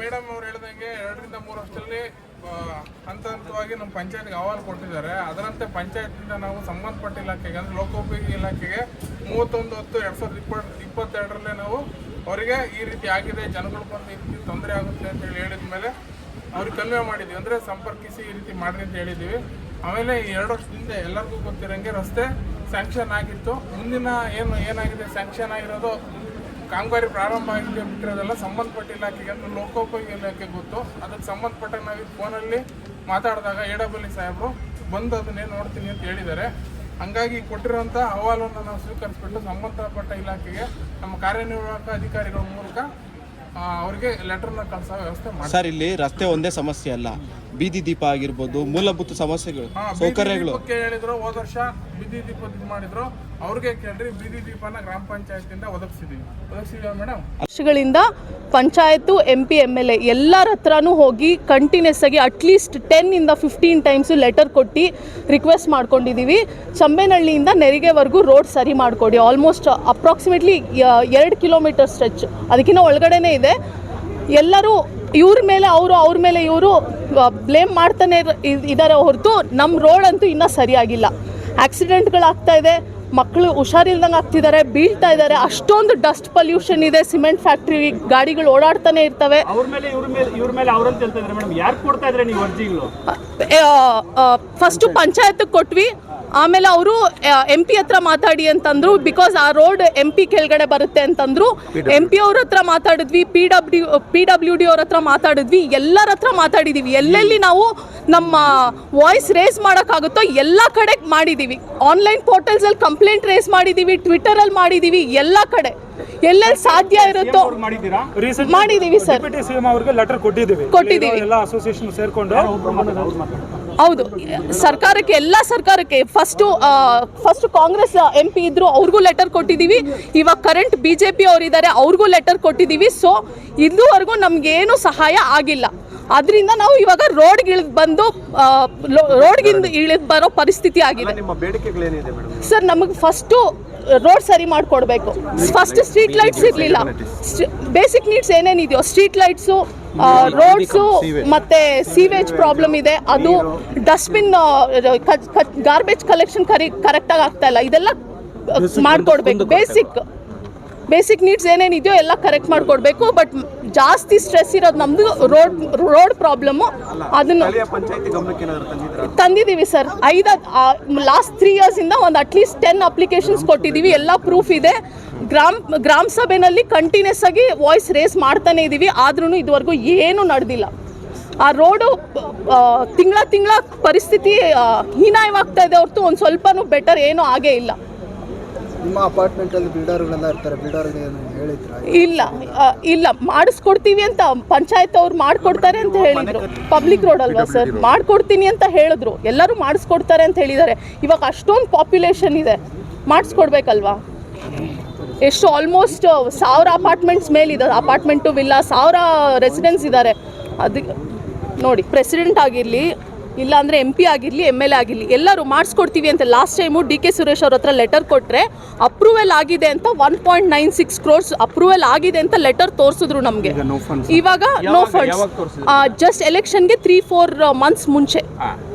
Madam ಅವ್ರು ಹೇಳ್ದಂಗೆ 2 ರಿಂದ 3 ವರ್ಷದಲ್ಲಿ ಹಂತ ಹಂತವಾಗಿ ನಮ್ಮ ಪಂಚಾಯತ್ಗೆ ಅಹವಾಲು ಕೊಟ್ಟಿದ್ದಾರೆ. ಅದರಂತೆ ಪಂಚಾಯತ್ನಿಂದ ನಾವು ಸಂಬಂಧಪಟ್ಟ ಇಲಾಖೆಗೆ ಅಂದರೆ ಲೋಕೋಪಯೋಗಿ ಇಲಾಖೆಗೆ 31/10/2022 ನಾವು ಅವರಿಗೆ ಈ ರೀತಿ ಆಗಿದೆ, ಜನಗಳು ಬಂದು ಈ ರೀತಿ ತೊಂದರೆ ಆಗುತ್ತೆ ಅಂತ ಹೇಳಿದ ಮೇಲೆ ಅವ್ರಿಗೆ ಕನ್ವೆ ಮಾಡಿದ್ವಿ, ಅಂದರೆ ಸಂಪರ್ಕಿಸಿ ಈ ರೀತಿ ಮಾಡಿರಿ ಅಂತ ಹೇಳಿದ್ದೀವಿ. ಆಮೇಲೆ 2 ವರ್ಷದಿಂದ ಎಲ್ಲರಿಗೂ ಗೊತ್ತಿರೋಂಗೆ ರಸ್ತೆ ಸ್ಯಾಂಕ್ಷನ್ ಆಗಿತ್ತು. ಮುಂದಿನ ಏನಾಗಿದೆ ಸ್ಯಾಂಕ್ಷನ್ ಆಗಿರೋದು ಕಾಮಗಾರಿ ಪ್ರಾರಂಭ ಆಗಿದೆ ಬಿಟ್ಟಿರೋದೆಲ್ಲ ಸಂಬಂಧಪಟ್ಟ ಇಲಾಖೆಗೆ ಅಂದರೆ ಲೋಕೋಪಯೋಗಿ ಇಲಾಖೆಗೆ ಗೊತ್ತು. ಅದಕ್ಕೆ ಸಂಬಂಧಪಟ್ಟ ನಾವು ಫೋನಲ್ಲಿ ಮಾತಾಡಿದಾಗ AWL ಸಾಹೇಬರು ಬಂದು ಅದನ್ನೇನು ನೋಡ್ತೀನಿ ಅಂತ ಹೇಳಿದ್ದಾರೆ. ಹಂಗಾಗಿ ಕೊಟ್ಟಿರೋಂಥ ಅಹವಾಲನ್ನು ನಾವು ಸ್ವೀಕರಿಸ್ಬಿಟ್ಟು ಸಂಬಂಧಪಟ್ಟ ಇಲಾಖೆಗೆ ನಮ್ಮ ಕಾರ್ಯನಿರ್ವಾಹಕ ಅಧಿಕಾರಿಗಳ ಮೂಲಕ ಅವರಿಗೆ ಲೆಟರ್ನ ಕಳಿಸೋ ವ್ಯವಸ್ಥೆ ಮಾಡಿ. ಸರ್, ಇಲ್ಲಿ ರಸ್ತೆ ಒಂದೇ ಸಮಸ್ಯೆ ಅಲ್ಲ, ಬೀದಿ ದೀಪ ಆಗಿರ್ಬೋದು, ಮೂಲಭೂತ ಸಮಸ್ಯೆಗಳು, ಸೌಕರ್ಯಗಳು ಹೇಳಿದ್ರು. ಹೋದ ವರ್ಷ ಬೀದಿ ದೀಪ ಮಾಡಿದ್ರು, ಅವ್ರಿಗೆ ಕೇಳ್ರಿ, ಬೀದಿ ದೀಪನ ಗ್ರಾಮ ಪಂಚಾಯತಿಂದ ಒದಗಿಸಿದೀವಿ ಮೇಡಮ್. ವರ್ಷಗಳಿಂದ ಪಂಚಾಯತು MP MLA ಎಲ್ಲರ ಹತ್ರನೂ ಹೋಗಿ ಕಂಟಿನ್ಯೂಸ್ ಆಗಿ ಅಟ್ಲೀಸ್ಟ್ 10 ಇಂದ 15 ಟೈಮ್ಸು ಲೆಟರ್ ಕೊಟ್ಟು ರಿಕ್ವೆಸ್ಟ್ ಮಾಡ್ಕೊಂಡಿದ್ದೀವಿ. ಚಂಬೇನಹಳ್ಳಿಯಿಂದ ನೆರಿಗೆವರೆಗೂ ರೋಡ್ ಸರಿ ಮಾಡಿಕೊಡಿ. ಆಲ್ಮೋಸ್ಟ್ ಅಪ್ರಾಕ್ಸಿಮೇಟ್ಲಿ 2 ಕಿಲೋಮೀಟರ್ ಸ್ಟ್ರೆಚ್, ಅದಕ್ಕಿಂತ ಒಳಗಡೆನೇ ಇದೆ. ಎಲ್ಲರೂ ಇವ್ರ ಮೇಲೆ ಅವ್ರ ಮೇಲೆ ಇವರು ಬ್ಲೇಮ್ ಮಾಡ್ತಾನೆ ಇದ್ದಾರೆ ಹೊರತು ನಮ್ಮ ರೋಡ್ ಅಂತೂ ಇನ್ನೂ ಸರಿಯಾಗಿಲ್ಲ. ಆಕ್ಸಿಡೆಂಟ್ಗಳಾಗ್ತಾ ಇದೆ, ಮಕ್ಕಳು ಹುಷಾರಿಲ್ದಂಗೆ ಆಗ್ತಿದ್ದಾರೆ, ಬೀಳ್ತಾ ಇದ್ದಾರೆ. ಅಷ್ಟೊಂದು ಡಸ್ಟ್ ಪೊಲ್ಯೂಷನ್ ಇದೆ, ಸಿಮೆಂಟ್ ಫ್ಯಾಕ್ಟ್ರಿ ಗಾಡಿಗಳು ಓಡಾಡ್ತಾನೆ ಇರ್ತವೆ. ಫಸ್ಟು ಪಂಚಾಯತ್ಗೆ ಕೊಟ್ವಿ, ಆಮೇಲೆ ಅವರು MP ಹತ್ರ ಮಾತಾಡಿ ಅಂತಂದ್ರು, ಬಿಕಾಸ್ ಆ ರೋಡ್ MP ಕೆಳಗಡೆ ಬರುತ್ತೆ ಅಂತಂದ್ರು. MP ಅವ್ರ ಹತ್ರ ಮಾತಾಡಿದ್ವಿ, PWD ಅವ್ರ ಹತ್ರ ಮಾತಾಡಿದ್ವಿ, ಎಲ್ಲರ ಹತ್ರ ಮಾತಾಡಿದೀವಿ. ಎಲ್ಲೆಲ್ಲಿ ನಾವು ನಮ್ಮ ವಾಯ್ಸ್ ರೇಸ್ ಮಾಡೋಕ್ಕಾಗುತ್ತೋ ಎಲ್ಲ ಕಡೆ ಮಾಡಿದ್ದೀವಿ. ಆನ್ಲೈನ್ ಪೋರ್ಟಲ್ಸಲ್ಲಿ ಕಂಪ್ಲೇಂಟ್ ರೇಸ್ ಮಾಡಿದ್ದೀವಿ, ಟ್ವಿಟರಲ್ಲಿ ಮಾಡಿದ್ದೀವಿ, ಎಲ್ಲ ಕಡೆ ಎಲ್ಲೆಲ್ಲಿ ಸಾಧ್ಯ ಇರುತ್ತೋ ಮಾಡಿದ್ದೀವಿ ಸರ್. ಲೆಟರ್ ಕೊಟ್ಟಿದ್ದೀವಿ ಎಲ್ಲ ಅಸೋಸಿಯೇಷನ್ ಸೇರ್ಕೊಂಡು. ಹೌದು, ಸರ್ಕಾರಕ್ಕೆ, ಎಲ್ಲ ಸರ್ಕಾರಕ್ಕೆ, ಫಸ್ಟ್ ಕಾಂಗ್ರೆಸ್ MP ಇದ್ರು, ಅವ್ರಿಗೂ ಲೆಟರ್ ಕೊಟ್ಟಿದ್ದೀವಿ. ಇವಾಗ ಕರೆಂಟ್ BJP ಅವರಿದ್ದಾರೆ, ಅವ್ರಿಗೂ ಲೆಟರ್ ಕೊಟ್ಟಿದ್ದೀವಿ. ಸೊ ಇದುವರೆಗೂ ನಮಗೇನು ಸಹಾಯ ಆಗಿಲ್ಲ. ಅದರಿಂದ ನಾವು ಇವಾಗ ರೋಡ್ಗೆ ಇಳಿದು ಬರೋ ಪರಿಸ್ಥಿತಿ ಆಗಿದೆ ಸರ್. ನಮಗೆ ಫಸ್ಟು ರೋಡ್ ಸರಿ ಮಾಡಿಕೊಡ್ಬೇಕು. ಫಸ್ಟ್ ಸ್ಟ್ರೀಟ್ ಲೈಟ್ಸ್ ಇರಲಿಲ್ಲ. ಬೇಸಿಕ್ ನೀಡ್ಸ್ ಏನೇನಿದೆಯೋ ಸ್ಟ್ರೀಟ್ ಲೈಟ್ಸು, ರೋಡ್ಸು, ಮತ್ತೆ ಸೀವೇಜ್ ಪ್ರಾಬ್ಲಮ್ ಇದೆ. ಅದು ಡಸ್ಟ್ಬಿನ್, ಗಾರ್ಬೇಜ್ ಕಲೆಕ್ಷನ್ ಕರೆಕ್ಟಾಗಿ ಆಗ್ತಾ ಇಲ್ಲ. ಇದೆಲ್ಲ ಮಾಡಿಕೊಡ್ಬೇಕು. ಬೇಸಿಕ್ ನೀಡ್ಸ್ ಏನೇನಿದೆಯೋ ಎಲ್ಲ ಕರೆಕ್ಟ್ ಮಾಡಿಕೊಡ್ಬೇಕು. ಬಟ್ ಜಾಸ್ತಿ ಸ್ಟ್ರೆಸ್ ಇರೋದು ನಮ್ಮದು ರೋಡ್ ಪ್ರಾಬ್ಲಮ್ಮು. ಅದನ್ನು ತಂದಿದ್ದೀವಿ ಸರ್. ಲಾಸ್ಟ್ 3 ಇಯರ್ಸಿಂದ ಒಂದು ಅಟ್ಲೀಸ್ಟ್ 10 ಅಪ್ಲಿಕೇಶನ್ಸ್ ಕೊಟ್ಟಿದ್ದೀವಿ. ಎಲ್ಲ ಪ್ರೂಫ್ ಇದೆ. ಗ್ರಾಮ ಸಭೆಯಲ್ಲಿ ಕಂಟಿನ್ಯೂಸ್ ಆಗಿ ವಾಯ್ಸ್ ರೇಸ್ ಮಾಡ್ತಾನೆ ಇದ್ದೀವಿ. ಆದ್ರೂ ಇದುವರೆಗೂ ಏನೂ ನಡೆದಿಲ್ಲ. ಆ ರೋಡು ತಿಂಗಳ ಪರಿಸ್ಥಿತಿ ಹೀನಾಯವಾಗ್ತಾ ಇದೆ ಹೊರತು ಒಂದು ಸ್ವಲ್ಪನೂ ಬೆಟರ್ ಏನೂ ಆಗೇ ಇಲ್ಲ. ನಿಮ್ಮ ಅಪಾರ್ಟ್ಮೆಂಟಲ್ಲಿ ಬಿಲ್ಡರ್ಗಳೆಲ್ಲ ಇರ್ತಾರೆ, ಬಿಲ್ಡರ್ಗೆ ಹೇಳಿದ್ರ? ಇಲ್ಲ ಮಾಡಿಸ್ಕೊಡ್ತೀವಿ ಅಂತ ಪಂಚಾಯತ್ ಅವ್ರು ಮಾಡಿಕೊಡ್ತಾರೆ ಅಂತ ಹೇಳಿದ್ರು. ಪಬ್ಲಿಕ್ ರೋಡ್ ಅಲ್ವಾ ಸರ್, ಮಾಡಿಕೊಡ್ತೀನಿ ಅಂತ ಹೇಳಿದ್ರು. ಎಲ್ಲರೂ ಮಾಡಿಸ್ಕೊಡ್ತಾರೆ ಅಂತ ಹೇಳಿದ್ದಾರೆ. ಇವಾಗ ಅಷ್ಟೊಂದು ಪಾಪ್ಯುಲೇಷನ್ ಇದೆ, ಮಾಡಿಸ್ಕೊಡ್ಬೇಕಲ್ವಾ? ಎಷ್ಟು ಆಲ್ಮೋಸ್ಟ್ 1000 ಅಪಾರ್ಟ್ಮೆಂಟ್ಸ್ ಮೇಲಿದೆ. ಅಪಾರ್ಟ್ಮೆಂಟು, ವಿಲ್ಲಾ, 1000 ರೆಸಿಡೆನ್ಸ್ ಇದ್ದಾರೆ. ಅದಕ್ಕೆ ನೋಡಿ, ಪ್ರೆಸಿಡೆಂಟ್ ಆಗಿರಲಿ, ಇಲ್ಲಾಂದರೆ MP ಆಗಿರಲಿ, MLA ಆಗಿರಲಿ, ಎಲ್ಲರೂ ಮಾಡಿಸ್ಕೊಡ್ತೀವಿ ಅಂತ ಲಾಸ್ಟ್ ಟೈಮು DK ಸುರೇಶ್ ಅವ್ರ ಹತ್ರ ಲೆಟರ್ ಕೊಟ್ಟರೆ ಅಪ್ರೂವಲ್ ಆಗಿದೆ ಅಂತ 1.96 crores ಅಪ್ರೂವಲ್ ಆಗಿದೆ ಅಂತ ಲೆಟರ್ ತೋರಿಸಿದ್ರು ನಮಗೆ. ಇವಾಗ ನೋ ಫಂಡ್ಸ್. ಜಸ್ಟ್ ಎಲೆಕ್ಷನ್ಗೆ 3-4 ಮಂತ್ಸ್ ಮುಂಚೆ.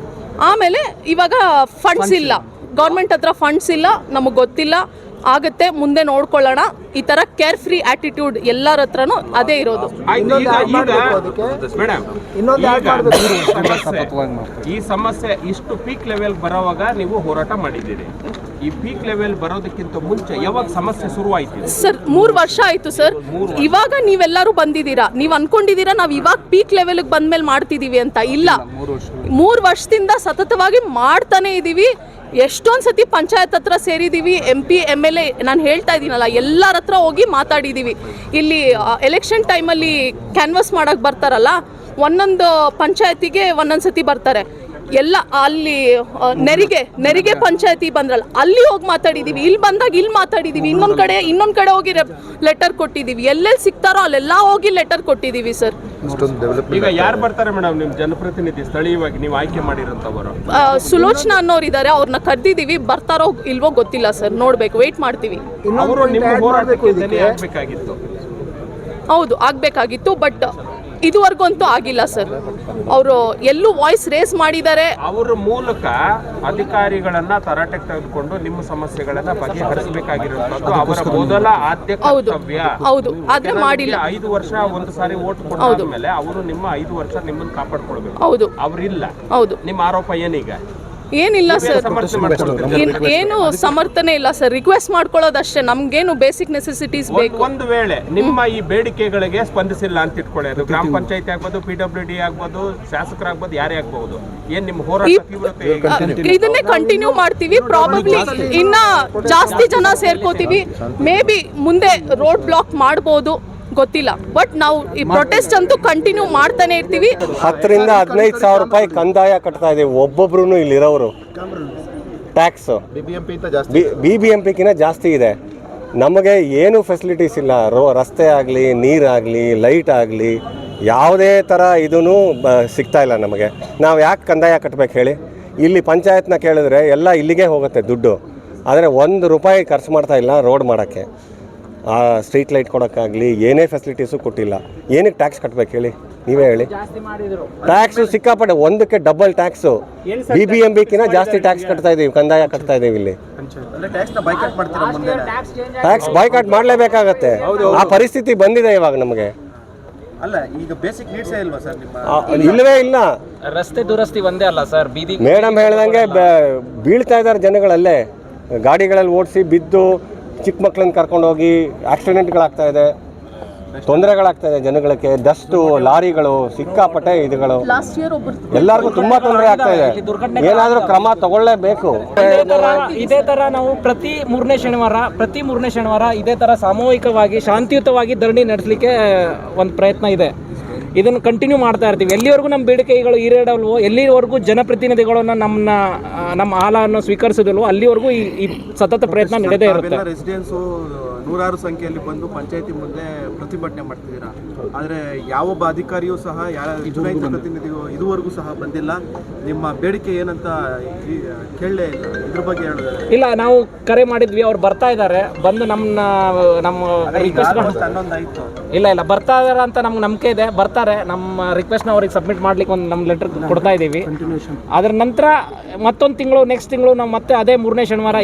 ಆಮೇಲೆ ಇವಾಗ ಫಂಡ್ಸ್ ಇಲ್ಲ, ಗೌರ್ಮೆಂಟ್ ಹತ್ರ ಫಂಡ್ಸ್ ಇಲ್ಲ. ನಮಗೆ ಗೊತ್ತಿಲ್ಲ, ಆಗುತ್ತೆ, ಮುಂದೆ ನೋಡ್ಕೊಳ್ಳೋಣ. ಈ ತರ ಕೇರ್ ಫ್ರೀ ಆಟಿಟ್ಯೂಡ್ ಎಲ್ಲರ ಹತ್ರನೂ ಅದೇ ಇರೋದು. ಈ ಸಮಸ್ಯೆ ಇಷ್ಟು ಪೀಕ್ ಲೆವೆಲ್ ಬರೋವಾಗ ನೀವು ಹೋರಾಟ ಮಾಡಿದ್ದೀರಿ. ಈ ಪೀಕ್ ಲೆವೆಲ್ ಬರೋದಕ್ಕಿಂತ ಮುಂಚೆ ಯಾವಾಗ ಸಮಸ್ಯೆ ಶುರುವಾಯಿತು ಸರ್? 3 ವರ್ಷ ಆಯ್ತು ಸರ್. ಇವಾಗ ನೀವೆಲ್ಲರೂ ಬಂದಿದ್ದೀರಾ, ನೀವು ಅನ್ಕೊಂಡಿದ್ದೀರಾ ನಾವು ಇವಾಗ ಪೀಕ್ ಲೆವೆಲ್ಗೆ ಬಂದ್ಮೇಲೆ ಮಾಡ್ತಿದೀವಿ ಅಂತ. ಇಲ್ಲ, 3 ವರ್ಷದಿಂದ ಸತತವಾಗಿ ಮಾಡ್ತಾನೆ ಇದೀವಿ. ಎಷ್ಟೊಂದು ಸತಿ ಪಂಚಾಯತ್ ಹತ್ರ ಸೇರಿದ್ದೀವಿ. MP MLA ನಾನು ಹೇಳ್ತಾ ಇದ್ದೀನಲ್ಲ, ಎಲ್ಲರ ಹತ್ರ ಹೋಗಿ ಮಾತಾಡಿದ್ದೀವಿ. ಇಲ್ಲಿ ಎಲೆಕ್ಷನ್ ಟೈಮಲ್ಲಿ ಕ್ಯಾನ್ವಸ್ ಮಾಡೋಕ್ಕೆ ಬರ್ತಾರಲ್ಲ, ಒಂದೊಂದು ಪಂಚಾಯತಿಗೆ ಒಂದೊಂದು ಸತಿ ಬರ್ತಾರೆ. ಎಲ್ಲ ಅಲ್ಲಿ ನೆರಿಗೆ ಪಂಚಾಯತಿ ಬಂದ್ರಲ್ಲ, ಅಲ್ಲಿ ಹೋಗಿ ಮಾತಾಡಿದ್ದೀವಿ. ಇಲ್ಲಿ ಬಂದಾಗ ಇಲ್ಲಿ ಮಾತಾಡಿದ್ದೀವಿ. ಇನ್ನೊಂದು ಕಡೆ ಹೋಗಿ ಲೆಟರ್ ಕೊಟ್ಟಿದ್ದೀವಿ. ಎಲ್ಲೆಲ್ಲಿ ಸಿಗ್ತಾರೋ ಅಲ್ಲೆಲ್ಲ ಹೋಗಿ ಲೆಟರ್ ಕೊಟ್ಟಿದ್ದೀವಿ ಸರ್. ಈಗ ಯಾರು ಬರ್ತಾರೆ ಮೇಡಮ್ ನಿಮ್ಮ ಜನಪ್ರತಿನಿಧಿ ಸ್ಥಳೀಯವಾಗಿ ನೀವು ಆಯ್ಕೆ ಮಾಡಿರೋಂಥವರು? ಸುಲೋಚನಾ ಅನ್ನೋರು ಇದ್ದಾರೆ, ಅವ್ರನ್ನ ಕರೆದಿದ್ದೀವಿ. ಬರ್ತಾರೋ ಇಲ್ವೋ ಗೊತ್ತಿಲ್ಲ ಸರ್, ನೋಡ್ಬೇಕು, ವೆಯ್ಟ್ ಮಾಡ್ತೀವಿ. ಅವರು ನಿಮ್ಮ ಹೋರಾಟಕ್ಕೆ ಧ್ವನಿ ಆಗ್ಬೇಕಾಗಿತ್ತು. ಹೌದು, ಆಗಬೇಕಾಗಿತ್ತು. ಬಟ್ ಇದುವರೆಗೂ ಅಂತೂ ಆಗಿಲ್ಲ ಸರ್. ಅವರು ಎಲ್ಲೂ ವಾಯ್ಸ್ ರೇಸ್ ಮಾಡಿದ್ದಾರೆ. ಅವರ ಮೂಲಕ ಅಧಿಕಾರಿಗಳನ್ನ ತರಾಟೆಗೆ ತೆಗೆದುಕೊಂಡು ನಿಮ್ಮ ಸಮಸ್ಯೆಗಳನ್ನ ಬಗೆಹರಿಸಬೇಕಾಗಿರುವಂತದ್ದು ಅವರ ಮೊದಲ ಆದ್ಯ ಕರ್ತವ್ಯ. ಹೌದು, ಆದ್ರೆ ಮಾಡಿಲ್ಲ. 5 ವರ್ಷ ಒಂದು ಸಾರಿ ಓಟ್ ಕೊಟ್ಟ ಮೇಲೆ ಅವರು ನಿಮ್ಮ 5 ವರ್ಷ ನಿಮ್ಮನ್ನು ಕಾಪಾಡ್ಕೊಳ್ಬೇಕು. ಹೌದು, ಅವರಿಲ್ಲ. ಹೌದು, ನಿಮ್ಮ ಆರೋಪ ಏನೀಗ? ಏನಿಲ್ಲ ಸರ್, ಏನು ಸಮರ್ಥನೆ ಇಲ್ಲ ಸರ್. ರಿಕ್ವೆಸ್ಟ್ ಮಾಡ್ಕೊಳ್ಳೋದಷ್ಟೇ. ನಮ್ಗೇನು ಬೇಸಿಕ್ ನೆಸೆಸಿಟೀಸ್ ಬೇಕು. ಒಂದು ವೇಳೆ ನಿಮ್ಮ ಈ ಬೇಡಿಕೆಗಳಿಗೆ ಸ್ಪಂದಿಸಿಲ್ಲ ಅಂತ ಇಟ್ಕೊಳ್ಳಿ, ಅದು ಗ್ರಾಮ ಪಂಚಾಯತಿ ಆಗ್ಬೋದು, PWD ಆಗ್ಬೋದು, ಶಾಸಕರಾಗ್ಬೋದು, ಯಾರೇ ಆಗ್ಬಹುದು, ಏನ್ ನಿಮ್ಮ ಹೋರಾಟ ತೀವ್ರತೆ? ಇದನ್ನೇ ಕಂಟಿನ್ಯೂ ಮಾಡ್ತೀವಿ. ಪ್ರಾಬಬ್ಲಿ ಇನ್ನ ಜಾಸ್ತಿ ಜನ ಸೇರ್ಕೋತೀವಿ. ಮೇ ಬಿ ಮುಂದೆ ರೋಡ್ ಬ್ಲಾಕ್ ಮಾಡ್ಬೋದು, ಗೊತ್ತಿಲ್ಲ. ಬಟ್ ನಾವು ಈ ಪ್ರೊಟೆಸ್ಟ್ ಅಂತೂ ಕಂಟಿನ್ಯೂ ಮಾಡ್ತಾನೆ ಇರ್ತೀವಿ. 10 ರಿಂದ 15 ಸಾವಿರ ರೂಪಾಯಿ ಕಂದಾಯ ಕಟ್ತಾ ಇದೀವಿ ಒಬ್ಬೊಬ್ರು ಇಲ್ಲಿರೋರು. ಟ್ಯಾಕ್ಸ್ BBMP ಜಾಸ್ತಿ ಇದೆ. ನಮಗೆ ಏನು ಫೆಸಿಲಿಟೀಸ್ ಇಲ್ಲ. ರಸ್ತೆ ಆಗಲಿ, ನೀರಾಗಲಿ, ಲೈಟ್ ಆಗಲಿ, ಯಾವುದೇ ಥರ ಇದೂ ಸಿಗ್ತಾ ಇಲ್ಲ ನಮಗೆ. ನಾವು ಯಾಕೆ ಕಂದಾಯ ಕಟ್ಟಬೇಕು ಹೇಳಿ? ಇಲ್ಲಿ ಪಂಚಾಯತ್ನ ಕೇಳಿದ್ರೆ ಎಲ್ಲ ಇಲ್ಲಿಗೆ ಹೋಗುತ್ತೆ ದುಡ್ಡು. ಆದರೆ 1 ರೂಪಾಯಿ ಖರ್ಚು ಮಾಡ್ತಾ ಇಲ್ಲ ರೋಡ್ ಮಾಡೋಕ್ಕೆ. ಸ್ಟ್ರೀಟ್ ಲೈಟ್ ಕೊಡೋಕ್ಕಾಗಲಿ ಏನೇ ಫೆಸಿಲಿಟೀಸು ಕೊಟ್ಟಿಲ್ಲ. ಏನಕ್ಕೆ ಟ್ಯಾಕ್ಸ್ ಕಟ್ಟಬೇಕು ಹೇಳಿ, ನೀವೇ ಹೇಳಿ. ಟ್ಯಾಕ್ಸು ಸಿಕ್ಕಾಪಟ್ಟೆ, ಒಂದಕ್ಕೆ ಡಬಲ್ ಟ್ಯಾಕ್ಸು. BBMPಗಿಂತ ಜಾಸ್ತಿ ಟ್ಯಾಕ್ಸ್ ಕಟ್ತಾ ಇದೀವಿ, ಕಂದಾಯ ಕಟ್ತಾ ಇದೀವಿ ಇಲ್ಲಿ. ಟ್ಯಾಕ್ಸ್ ಬಾಯ್ಕಾಟ್ ಮಾಡಲೇಬೇಕಾಗತ್ತೆ. ಆ ಪರಿಸ್ಥಿತಿ ಬಂದಿದೆ ಇವಾಗ ನಮಗೆ. ಅಲ್ಲ, ಈಗ ಬೇಸಿಕ್ ನೀಡ್ಸೇ ಇಲ್ವಾ ಸರ್ ನಿಮ್ಮ? ಇಲ್ಲವೇ ಇಲ್ಲ. ರಸ್ತೆ ದುರಸ್ತಿ ಒಂದೇ ಅಲ್ಲ ಸರ್, ಬೀದಿ ಮೇಡಮ್ ಹೇಳ್ದಂಗೆ ಬೀಳ್ತಾ ಇದ್ದಾರೆ ಜನಗಳಲ್ಲೇ, ಗಾಡಿಗಳಲ್ಲಿ ಓಡಿಸಿ ಬಿದ್ದು ಚಿಕ್ಕ ಮಕ್ಕಳನ್ನ ಕರ್ಕೊಂಡು ಹೋಗಿ ಆಕ್ಸಿಡೆಂಟ್ಗಳಾಗ್ತಾ ಇದೆ, ತೊಂದರೆಗಳಾಗ್ತಾ ಇದೆ ಜನಗಳಿಗೆ. ಡಸ್ಟು, ಲಾರಿಗಳು, ಸಿಕ್ಕಾಪಟ್ಟೆ ಇದುಗಳು, ಲಾಸ್ಟ್ ಇಯರ್ ಒಬ್ಬರು ಎಲ್ಲರಿಗೂ ತುಂಬಾ ತೊಂದರೆ ಆಗ್ತಾ ಇದೆ. ಏನಾದರೂ ಕ್ರಮ ತಗೊಳ್ಳೇಬೇಕು. ಇದೇ ತರ ನಾವು ಪ್ರತಿ ಮೂರನೇ ಶನಿವಾರ ಇದೇ ತರ ಸಾಮೂಹಿಕವಾಗಿ ಶಾಂತಿಯುತವಾಗಿ ಧರಣಿ ನಡೆಸಲಿಕ್ಕೆ ಒಂದು ಪ್ರಯತ್ನ ಇದೆ. ಇದನ್ನು ಕಂಟಿನ್ಯೂ ಮಾಡ್ತಾ ಇರ್ತೀವಿ ಎಲ್ಲಿವರೆಗೂ ನಮ್ಮ ಬೇಡಿಕೆಗಳು ಈಡೇರಲ್ವೋ, ಎಲ್ಲಿವರೆಗೂ ಜನಪ್ರತಿನಿಧಿಗಳನ್ನ ನಮ್ಮ ಹಾಲನ್ನು ಸ್ವೀಕರಿಸೋದಿಲ್ವೋ ಅಲ್ಲಿವರೆಗೂ ಈ ಸತತ ಪ್ರಯತ್ನ ನಡೆದೇ ಇರುತ್ತೆ. ರೆಸಿಡೆನ್ಸು ನೂರಾರು ಸಂಖ್ಯೆಯಲ್ಲಿ ಬಂದು ಪಂಚಾಯತಿ ಮುಂದೆ ಪ್ರತಿಭಟನೆ ಮಾಡ್ತಿದ್ದೀರಾ, ಆದರೆ ಯಾವೊಬ್ಬ ಅಧಿಕಾರಿಯೂ ಸಹ ಚುನಾಯಿತ ಪ್ರತಿನಿಧಿಯು ಇದುವರೆಗೂ ಸಹ ಬಂದಿಲ್ಲ. ನಿಮ್ಮ ಬೇಡಿಕೆ ಏನಂತ ಕೇಳಲೇ ಇಲ್ಲ, ಇದ್ರ ಬಗ್ಗೆ ಹೇಳಿದ್ರೆ ಇಲ್ಲ. ನಾವು ಕರೆ ಮಾಡಿದ್ವಿ, ಅವ್ರು ಬರ್ತಾ ಇದ್ದಾರೆ, ಬಂದು ನಮ್ಮ ರಿಕ್ವೆಸ್ಟ್ ಹನ್ನೊಂದಾಯಿತು. ಇಲ್ಲ ಬರ್ತಾ ಇದಾರೆ ಅಂತ ನಮ್ಗೆ ನಂಬಿಕೆ ಇದೆ, ಬರ್ತಾರೆ. ನಮ್ಮ ರಿಕ್ವೆಸ್ಟ್ನ ಅವ್ರಿಗೆ ಸಬ್ಮಿಟ್ ಮಾಡ್ಲಿಕ್ಕೆ ಒಂದು ನಮ್ಮ ಲೆಟರ್ ಕೊಡ್ತಾ ಇದ್ದೀವಿ. ಅದರ ನಂತರ ಮತ್ತೊಂದು ತಿಂಗಳು, ನೆಕ್ಸ್ಟ್ ತಿಂಗಳು ನಾವು ಮತ್ತೆ ಅದೇ ಮೂರನೇ ಶನಿವಾರ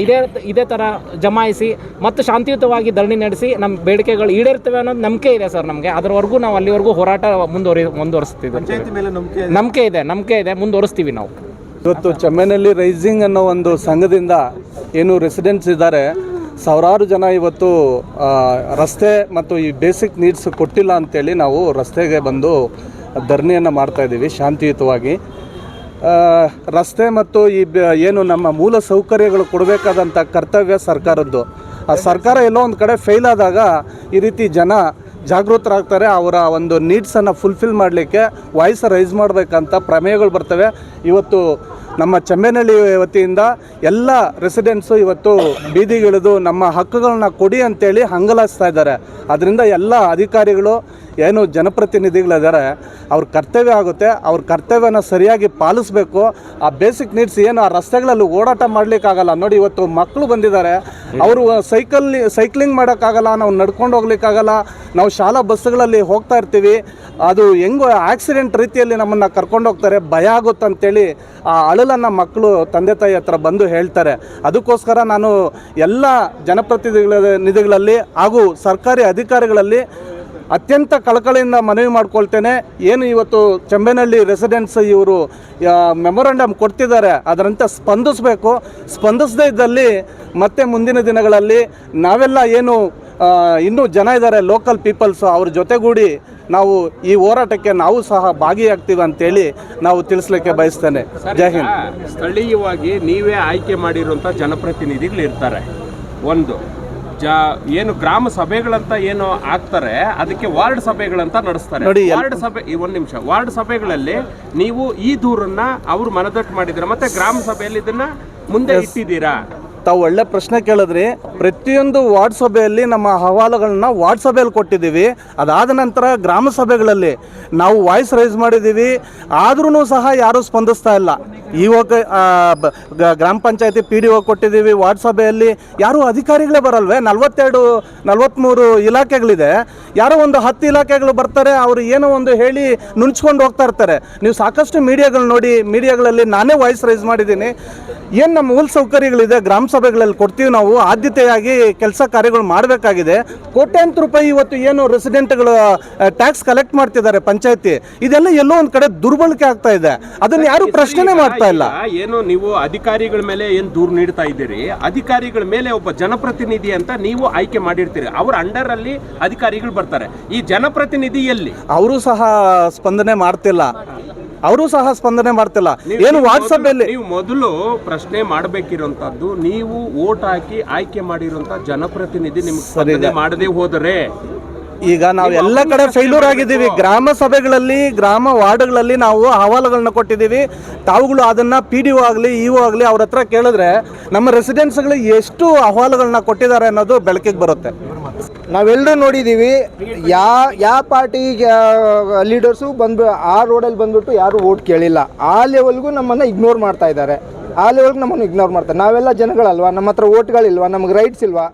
ಇದೇ ಥರ ಜಮಾಯಿಸಿ ಮತ್ತು ಶಾಂತಿಯುತವಾಗಿ ಧರಣಿ ನಡೆಸಿ ನಮ್ಮ ಬೇಡಿಕೆಗಳು ಈಡೇರ್ತವೆ ಅನ್ನೋದು ನಂಬಿಕೆ ಇದೆ ಸರ್ ನಮಗೆ. ಅದರವರೆಗೂ ನಾವು ಅಲ್ಲಿವರೆಗೂ ಹೋರಾಟ ಮುಂದುವರಿಸ್ತೀವಿ. ನಂಬಿಕೆ ಇದೆ, ಮುಂದುವರಿಸ್ತೀವಿ ನಾವು. ಇವತ್ತು ಚೆಮ್ಮೈನಲ್ಲಿ ರೈಸಿಂಗ್ ಅನ್ನೋ ಒಂದು ಸಂಘದಿಂದ ಏನು ರೆಸಿಡೆಂಟ್ಸ್ ಇದ್ದಾರೆ, ಸಾವಿರಾರು ಜನ ಇವತ್ತು ರಸ್ತೆ ಮತ್ತು ಈ ಬೇಸಿಕ್ ನೀಡ್ಸ್ ಕೊಟ್ಟಿಲ್ಲ ಅಂತೇಳಿ ನಾವು ರಸ್ತೆಗೆ ಬಂದು ಧರಣಿಯನ್ನು ಮಾಡ್ತಾಯಿದ್ದೀವಿ ಶಾಂತಿಯುತವಾಗಿ. ರಸ್ತೆ ಮತ್ತು ಏನು ನಮ್ಮ ಮೂಲ ಸೌಕರ್ಯಗಳು ಕೊಡಬೇಕಾದಂಥ ಕರ್ತವ್ಯ ಸರ್ಕಾರದ್ದು. ಆ ಸರ್ಕಾರ ಎಲ್ಲೋ ಒಂದು ಕಡೆ ಫೇಲ್ ಆದಾಗ ಈ ರೀತಿ ಜನ ಜಾಗೃತರಾಗ್ತಾರೆ. ಅವರ ಒಂದು ನೀಡ್ಸನ್ನು ಫುಲ್ಫಿಲ್ ಮಾಡಲಿಕ್ಕೆ ವಾಯ್ಸ್ ರೈಸ್ ಮಾಡಬೇಕಂತ ಪ್ರಮೇಯಗಳು ಬರ್ತವೆ. ಇವತ್ತು ನಮ್ಮ ಚೆಮ್ಮೈನಹಳ್ಳಿ ವತಿಯಿಂದ ಎಲ್ಲ ರೆಸಿಡೆಂಟ್ಸು ಇವತ್ತು ಬೀದಿಗಿಳಿದು ನಮ್ಮ ಹಕ್ಕುಗಳನ್ನ ಕೊಡಿ ಅಂತೇಳಿ ಹಂಗಲಾಯಿಸ್ತಾ ಇದ್ದಾರೆ. ಅದರಿಂದ ಎಲ್ಲ ಅಧಿಕಾರಿಗಳು ಏನು ಜನಪ್ರತಿನಿಧಿಗಳಿದ್ದಾರೆ ಅವ್ರ ಕರ್ತವ್ಯ ಆಗುತ್ತೆ, ಅವ್ರ ಕರ್ತವ್ಯನ ಸರಿಯಾಗಿ ಪಾಲಿಸಬೇಕು. ಆ ಬೇಸಿಕ್ ನೀಡ್ಸ್ ಏನು ಆ ರಸ್ತೆಗಳಲ್ಲಿ ಓಡಾಟ ಮಾಡಲಿಕ್ಕಾಗಲ್ಲ ನೋಡಿ. ಇವತ್ತು ಮಕ್ಕಳು ಬಂದಿದ್ದಾರೆ, ಅವರು ಸೈಕ್ಲಿಂಗ್ ಮಾಡೋಕ್ಕಾಗಲ್ಲ, ನಾವು ನಡ್ಕೊಂಡು ಹೋಗ್ಲಿಕ್ಕಾಗಲ್ಲ, ನಾವು ಶಾಲಾ ಬಸ್ಸುಗಳಲ್ಲಿ ಹೋಗ್ತಾ ಇರ್ತೀವಿ, ಅದು ಹೆಂಗೋ ಆಕ್ಸಿಡೆಂಟ್ ರೀತಿಯಲ್ಲಿ ನಮ್ಮನ್ನು ಕರ್ಕೊಂಡು ಹೋಗ್ತಾರೆ, ಭಯ ಆಗುತ್ತಂತೇಳಿ ಆ ಅಳಲನ್ನು ಮಕ್ಕಳು ತಂದೆ ತಾಯಿ ಹತ್ರ ಬಂದು ಹೇಳ್ತಾರೆ. ಅದಕ್ಕೋಸ್ಕರ ನಾನು ಎಲ್ಲ ಜನಪ್ರತಿನಿಧಿಗಳಲ್ಲಿ ಹಾಗೂ ಸರ್ಕಾರಿ ಅಧಿಕಾರಿಗಳಲ್ಲಿ ಅತ್ಯಂತ ಕಳಕಳಿಯಿಂದ ಮನವಿ ಮಾಡ್ಕೊಳ್ತೇನೆ. ಏನು ಇವತ್ತು ಚೆಮ್ಮೈನಹಳ್ಳಿ ರೆಸಿಡೆಂಟ್ಸ್ ಇವರು ಮೆಮೊರಂಡಮ್ ಕೊಡ್ತಿದ್ದಾರೆ, ಅದರಂತೆ ಸ್ಪಂದಿಸಬೇಕು. ಸ್ಪಂದಿಸದೇ ಇದ್ದಲ್ಲಿ ಮತ್ತೆ ಮುಂದಿನ ದಿನಗಳಲ್ಲಿ ನಾವೆಲ್ಲ ಏನು ಇನ್ನೂ ಜನ ಇದ್ದಾರೆ ಲೋಕಲ್ ಪೀಪಲ್ಸು, ಅವ್ರ ಜೊತೆಗೂಡಿ ನಾವು ಈ ಹೋರಾಟಕ್ಕೆ ನಾವು ಸಹ ಭಾಗಿಯಾಗ್ತೀವಿ ಅಂತೇಳಿ ನಾವು ತಿಳಿಸ್ಲಿಕ್ಕೆ ಬಯಸ್ತೇನೆ. ಜೈ ಹಿಂದ್. ಸ್ಥಳೀಯವಾಗಿ ನೀವೇ ಆಯ್ಕೆ ಮಾಡಿರುವಂಥ ಜನಪ್ರತಿನಿಧಿಗಳು ಇರ್ತಾರೆ. ಒಂದು ಏನು ಗ್ರಾಮ ಸಭೆಗಳಂತ ಏನು ಆಗ್ತಾರೆ, ಅದಕ್ಕೆ ವಾರ್ಡ್ ಸಭೆಗಳಂತ ನಡೆಸ್ತಾರೆ. ವಾರ್ಡ್ ಸಭೆ ಒಂದು ನಿಮಿಷ, ವಾರ್ಡ್ ಸಭೆಗಳಲ್ಲಿ ನೀವು ಈ ದೂರನ್ನ ಅವರು ಮನದಟ್ಟು ಮಾಡಿದ್ದೀರಾ, ಮತ್ತೆ ಗ್ರಾಮ ಸಭೆಯಲ್ಲಿ ಇದನ್ನ ಮುಂದೆ ಇಟ್ಟಿದ್ದೀರಾ? ತಾವು ಒಳ್ಳೆ ಪ್ರಶ್ನೆ ಕೇಳಿದ್ರಿ. ಪ್ರತಿಯೊಂದು ವಾರ್ಡ್ ಸಭೆಯಲ್ಲಿ ನಮ್ಮ ಅಹವಾಲುಗಳನ್ನ ವಾರ್ಡ್ ಸಭೆಯಲ್ಲಿ ಕೊಟ್ಟಿದ್ದೀವಿ. ಅದಾದ ನಂತರ ಗ್ರಾಮ ಸಭೆಗಳಲ್ಲಿ ನಾವು ವಾಯ್ಸ್ ರೈಸ್ ಮಾಡಿದ್ದೀವಿ. ಆದ್ರೂ ಸಹ ಯಾರೂ ಸ್ಪಂದಿಸ್ತಾ ಇಲ್ಲ. ಇವಾಗ ಗ್ರಾಮ ಪಂಚಾಯತಿ PDO ಕೊಟ್ಟಿದ್ದೀವಿ. ವಾರ್ಡ್ ಸಭೆಯಲ್ಲಿ ಯಾರೂ ಅಧಿಕಾರಿಗಳೇ ಬರಲ್ವೇ? 43 ಇಲಾಖೆಗಳಿದೆ. ಯಾರೋ ಒಂದು 10 ಇಲಾಖೆಗಳು ಬರ್ತಾರೆ, ಅವರು ಏನೋ ಒಂದು ಹೇಳಿ ನುಣ್ಚ್ಕೊಂಡು ಹೋಗ್ತಾ ಇರ್ತಾರೆ. ನೀವು ಸಾಕಷ್ಟು ಮೀಡಿಯಾಗಳು ನೋಡಿ, ಮೀಡಿಯಾಗಳಲ್ಲಿ ನಾನೇ ವಾಯ್ಸ್ ರೈಸ್ ಮಾಡಿದ್ದೀನಿ. ಏನು ನಮ್ಮ ಮೂಲ ಸೌಕರ್ಯಗಳಿದೆ ಗ್ರಾಮ ಸಭೆಗಳಲ್ಲಿ ಕೊಡ್ತೀವಿ. ನಾವು ಆದ್ಯತೆಯಾಗಿ ಕೆಲಸ ಕಾರ್ಯಗಳು ಮಾಡಬೇಕಾಗಿದೆ. ಕೋಟ್ಯಾಂತರ ರೂಪಾಯಿ ಇವತ್ತು ಏನು ರೆಸಿಡೆಂಟ್ಗಳು ಟ್ಯಾಕ್ಸ್ ಕಲೆಕ್ಟ್ ಮಾಡ್ತಿದ್ದಾರೆ ಪಂಚಾಯತಿ, ಇದೆಲ್ಲ ಎಲ್ಲೋ ಒಂದು ಕಡೆ ದುರ್ಬಳಕೆ ಆಗ್ತಾ ಇದೆ. ಅದನ್ನು ಯಾರು ಪ್ರಶ್ನೆ ಮಾಡ್ತಾ ಇಲ್ಲ. ಏನು ನೀವು ಅಧಿಕಾರಿಗಳ ಮೇಲೆ ಏನು ದೂರು ನೀಡ್ತಾ ಇದ್ದೀರಿ, ಅಧಿಕಾರಿಗಳ ಮೇಲೆ ಒಬ್ಬ ಜನಪ್ರತಿನಿಧಿ ಅಂತ ನೀವು ಆಯ್ಕೆ ಮಾಡಿರ್ತೀರಿ, ಅವ್ರ ಅಂಡರ್ ಅಲ್ಲಿ ಅಧಿಕಾರಿಗಳು ಬರ್ತಾರೆ. ಈ ಜನಪ್ರತಿನಿಧಿ ಎಲ್ಲಿ? ಅವರು ಸಹ ಸ್ಪಂದನೆ ಮಾಡ್ತಿಲ್ಲ. ಏನು ವಾಟ್ಸಪ್ ಅಲ್ಲಿ ನೀವು ಮೊದಲು ಪ್ರಶ್ನೆ ಮಾಡಬೇಕಿರುವಂತದ್ದು, ನೀವು ವೋಟ್ ಹಾಕಿ ಆಯ್ಕೆ ಮಾಡಿರುವಂತ ಜನಪ್ರತಿನಿಧಿ ನಿಮ್ಗೆ ಸ್ಪಂದನೆ ಮಾಡದೆ ಹೋದರೆ ಈಗ ನಾವು ಎಲ್ಲ ಕಡೆ ಫೇಲ್ಯೂರ್ ಆಗಿದ್ದೀವಿ. ಗ್ರಾಮ ಸಭೆಗಳಲ್ಲಿ, ಗ್ರಾಮ ವಾರ್ಡ್ಗಳಲ್ಲಿ ನಾವು ಅಹವಾಲುಗಳನ್ನ ಕೊಟ್ಟಿದ್ದೀವಿ. ತಾವುಗಳು ಅದನ್ನು PDO ಆಗಲಿ EO ಆಗಲಿ ಅವ್ರ ಹತ್ರ ಕೇಳಿದ್ರೆ ನಮ್ಮ ರೆಸಿಡೆಂಟ್ಸ್ಗಳು ಎಷ್ಟು ಅಹವಾಲುಗಳನ್ನ ಕೊಟ್ಟಿದ್ದಾರೆ ಅನ್ನೋದು ಬೆಳಕಿಗೆ ಬರುತ್ತೆ. ನಾವೆಲ್ಲರೂ ನೋಡಿದ್ದೀವಿ, ಯಾವ ಪಾರ್ಟಿ ಲೀಡರ್ಸು ಬಂದು ಆ ರೋಡಲ್ಲಿ ಬಂದ್ಬಿಟ್ಟು ಯಾರು ವೋಟ್ ಕೇಳಿಲ್ಲ. ಆ ಲೆವೆಲ್ಗೂ ನಮ್ಮನ್ನು ಇಗ್ನೋರ್ ಮಾಡ್ತಾ ಇದ್ದಾರೆ. ನಾವೆಲ್ಲ ಜನಗಳಲ್ವಾ? ನಮ್ಮ ಹತ್ರ ವೋಟ್ಗಳಿಲ್ವಾ? ನಮಗೆ ರೈಟ್ಸ್ ಇಲ್ವಾ?